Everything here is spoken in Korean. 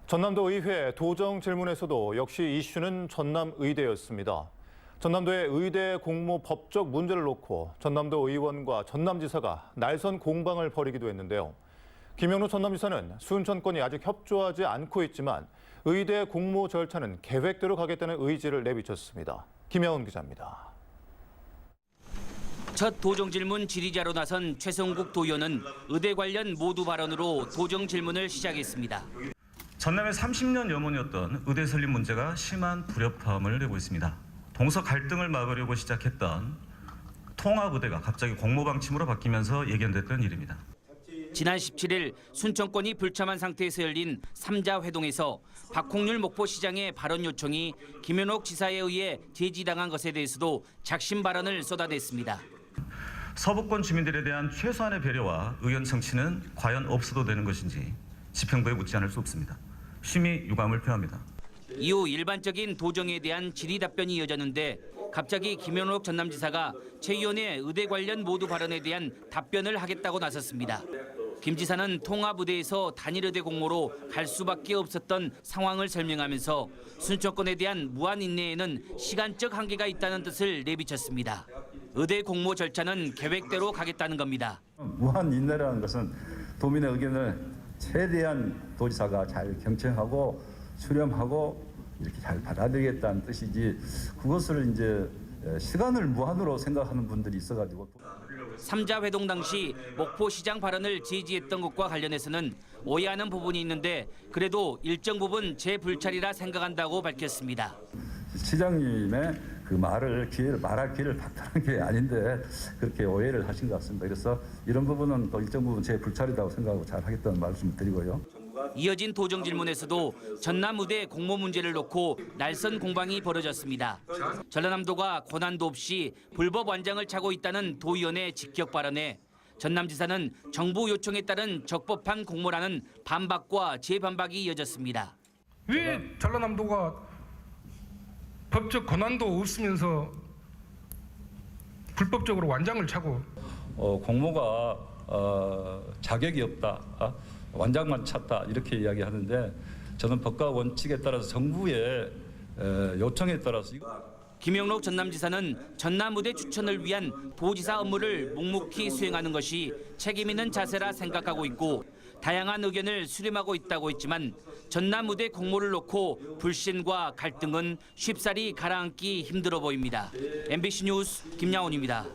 전남도 의회 도정 질문에서도 역시 이슈는 전남의대였습니다. 전남도의 의대 공모 법적 문제를 놓고 전남도 의원과 전남지사가 날선 공방을 벌이기도 했는데요. 김영로 전남지사는 순천권이 아직 협조하지 않고 있지만 의대 공모 절차는 계획대로 가겠다는 의지를 내비쳤습니다. 김혜원 기자입니다. 첫 도정 질문 질의자로 나선 최성국 도의원은 의대 관련 모두 발언으로 도정 질문을 시작했습니다. 전남의 30년 염원이었던 의대 설립 문제가 심한 불협화음을 내고 있습니다. 동서 갈등을 막으려고 시작했던 통합의대가 갑자기 공모방침으로 바뀌면서 예견됐던 일입니다. 지난 17일 순천권이 불참한 상태에서 열린 3자 회동에서 박홍률 목포시장의 발언 요청이 김현옥 지사에 의해 제지당한 것에 대해서도 작심 발언을 쏟아냈습니다. 서부권 주민들에 대한 최소한의 배려와 의견 청취는 과연 없어도 되는 것인지 지평부에 묻지 않을 수 없습니다. 심히 유감을 표합니다. 이후 일반적인 도정에 대한 질의 답변이 이어졌는데 갑자기 김현옥 전남지사가 최 의원의 의대 관련 모두 발언에 대한 답변을 하겠다고 나섰습니다. 김 지사는 통합의대에서 단일의대 공모로 갈 수밖에 없었던 상황을 설명하면서 순천권에 대한 무한 인내에는 시간적 한계가 있다는 뜻을 내비쳤습니다. 의대 공모 절차는 계획대로 가겠다는 겁니다. 무한 인내라는 것은 도민의 의견을 최대한 도지사가 잘 경청하고 수렴하고 이렇게 잘 받아들이겠다는 뜻이지, 그것을 이제 시간을 무한으로 생각하는 분들이 있어가지고. 3자 회동 당시 목포시장 발언을 제지했던 것과 관련해서는 오해하는 부분이 있는데 그래도 일정 부분 제 불찰이라 생각한다고 밝혔습니다. 시장님의 그 말할 기회를 박탈한 게 아닌데 그렇게 오해를 하신 것 같습니다. 그래서 이런 부분은 또 일정 부분 제 불찰이라고 생각하고 잘 하겠다는 말씀을 드리고요. 이어진 도정 질문에서도 전남의대 공모 문제를 놓고 날선 공방이 벌어졌습니다. 전라남도가 권한도 없이 불법 완장을 차고 있다는 도 의원의 직격 발언에 전남지사는 정부 요청에 따른 적법한 공모라는 반박과 재반박이 이어졌습니다. 왜 전라남도가 법적 권한도 없으면서 불법적으로 완장을 차고 공모가 자격이 없다, 완장만 찼다 이렇게 이야기하는데, 저는 법과 원칙에 따라서 정부의 요청에 따라서 김영록 전남지사는 전남의대 추천을 위한 도지사 업무를 묵묵히 수행하는 것이 책임 있는 자세라 생각하고 있고 다양한 의견을 수렴하고 있다고 했지만 전남의대 공모를 놓고 불신과 갈등은 쉽사리 가라앉기 힘들어 보입니다. MBC 뉴스 김양훈입니다.